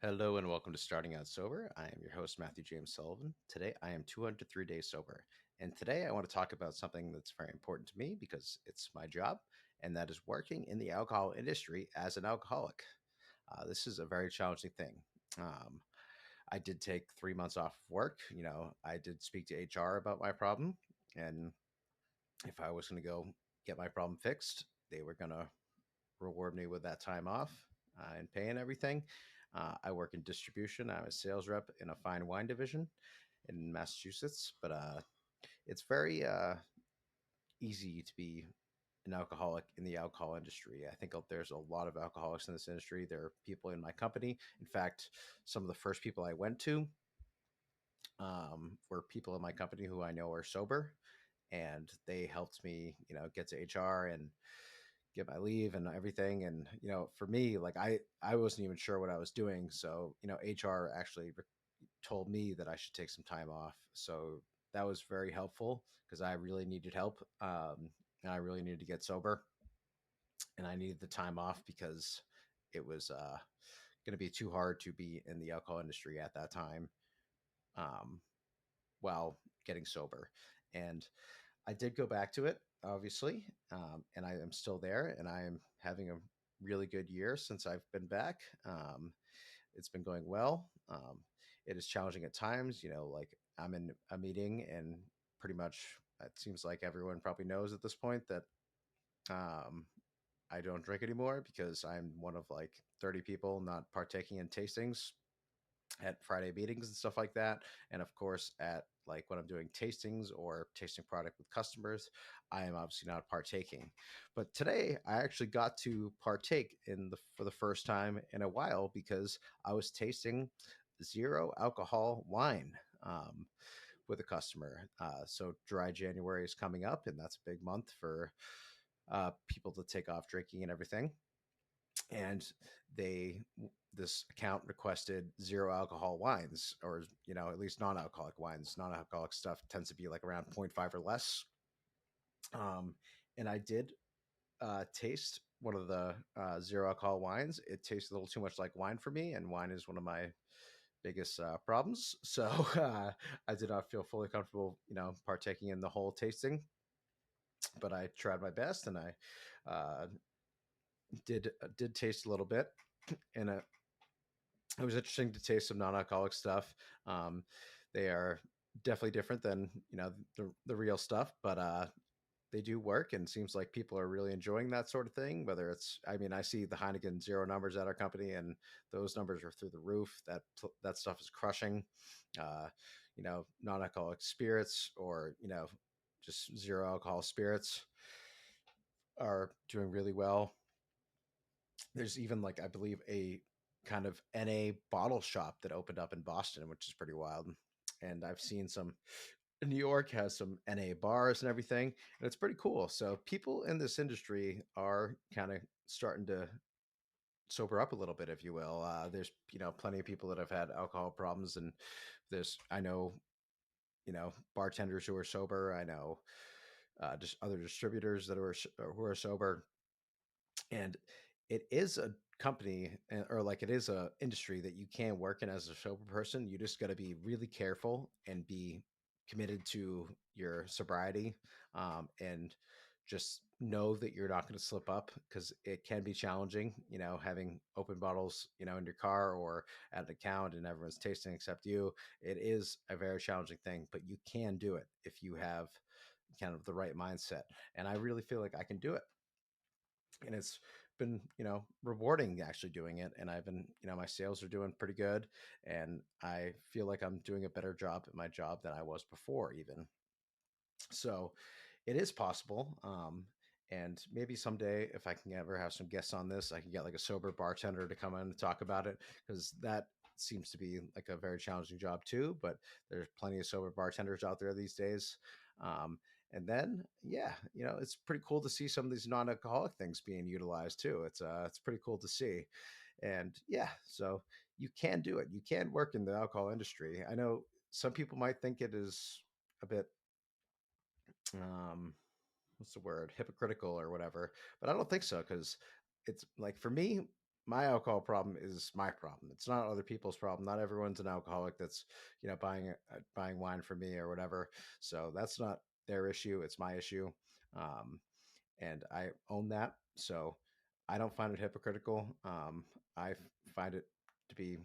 Hello and welcome to Starting Out Sober. I am your host, Matthew James Sullivan. Today I am 203 days sober. And today I want to talk about something that's very important to me because it's my job, and that is working in the alcohol industry as an alcoholic. This is a very challenging thing. Um, I did take 3 months off of work. I did speak to HR about my problem, and if I was going to go get my problem fixed, they were going to reward me with that time off and pay and everything. I work in distribution. I'm a sales rep in a fine wine division in Massachusetts, but it's very easy to be an alcoholic in the alcohol industry. I think there's a lot of alcoholics in this industry. There are people in my company. In fact, some of the first people I went to were people in my company who I know are sober, and they helped me, get to HR and get my leave and everything. And for me, like I wasn't even sure what I was doing, so HR actually told me that I should take some time off. So that was very helpful because I really needed help, and I really needed to get sober, and I needed the time off because it was going to be too hard to be in the alcohol industry at that time, um, while getting sober. And I did go back to it, obviously, and I am still there, and I am having a really good year since I've been back. It's been going well. It is challenging at times. Like I'm in a meeting, and pretty much it seems like everyone probably knows at this point that um, I don't drink anymore because I'm one of like 30 people not partaking in tastings at Friday meetings and stuff like that. And of course, at like when I'm doing tastings or tasting product with customers, I am obviously not partaking. But today, I actually got to partake for the first time in a while because I was tasting zero alcohol wine. With a customer. So dry January is coming up, and that's a big month for people to take off drinking and everything. And they this account requested zero alcohol wines, or at least non-alcoholic wines. Non-alcoholic stuff tends to be like around 0.5 or less. um, and I did taste one of the zero alcohol wines. It tastes a little too much like wine for me, and wine is one of my biggest problems. So I did not feel fully comfortable partaking in the whole tasting, but I tried my best, and I uh, did taste a little bit. And it was interesting to taste some non-alcoholic stuff. Um, they are definitely different than the real stuff, but they do work, and seems like people are really enjoying that sort of thing. Whether it's, I mean, I see the Heineken zero numbers at our company, and those numbers are through the roof. That stuff is crushing. Uh, Non-alcoholic spirits, or just zero alcohol spirits, are doing really well. There's even, like, I believe, a kind of NA bottle shop that opened up in Boston, which is pretty wild. And I've seen some, New York has some NA bars and everything, and it's pretty cool. So people in this industry are kind of starting to sober up a little bit, if you will. There's plenty of people that have had alcohol problems, and I know bartenders who are sober. I know just other distributors that are who are sober, and it is a company, or like it is a industry that you can work in as a sober person. You just got to be really careful and be committed to your sobriety, and just know that you're not going to slip up, because it can be challenging, having open bottles, in your car or at an account, and everyone's tasting except you. It is a very challenging thing, but you can do it if you have kind of the right mindset. And I really feel like I can do it, and it's been rewarding actually doing it. And I've been, my sales are doing pretty good, and I feel like I'm doing a better job at my job than I was before, even. So it is possible. And maybe someday, if I can ever have some guests on this, I can get like a sober bartender to come in and talk about it, because that seems to be like a very challenging job too. But there's plenty of sober bartenders out there these days. Um, and then, yeah, it's pretty cool to see some of these non-alcoholic things being utilized too. It's pretty cool to see. And yeah, so you can do it. You can work in the alcohol industry. I know some people might think it is a bit um what's the word, hypocritical or whatever, but I don't think so, because it's like, for me, my alcohol problem is my problem. It's not other people's problem. Not everyone's an alcoholic that's, buying wine for me or whatever. So that's not their issue. It's my issue. Um, and I own that. So I don't find it hypocritical. I find it to be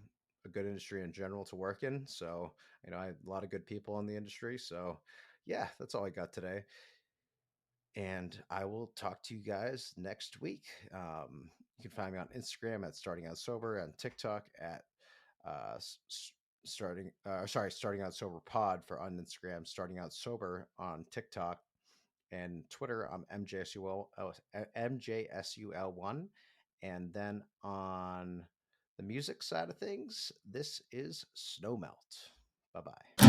a good industry in general to work in. So, I have a lot of good people in the industry. So, yeah, that's all I got today. And I will talk to you guys next week. You can find me on Instagram at Starting Out Sober, and TikTok at uh, Starting Out Sober Pod for on Instagram, Starting Out Sober on TikTok, and Twitter. I'm MJSUL1. And then on the music side of things, this is Snowmelt. Bye bye.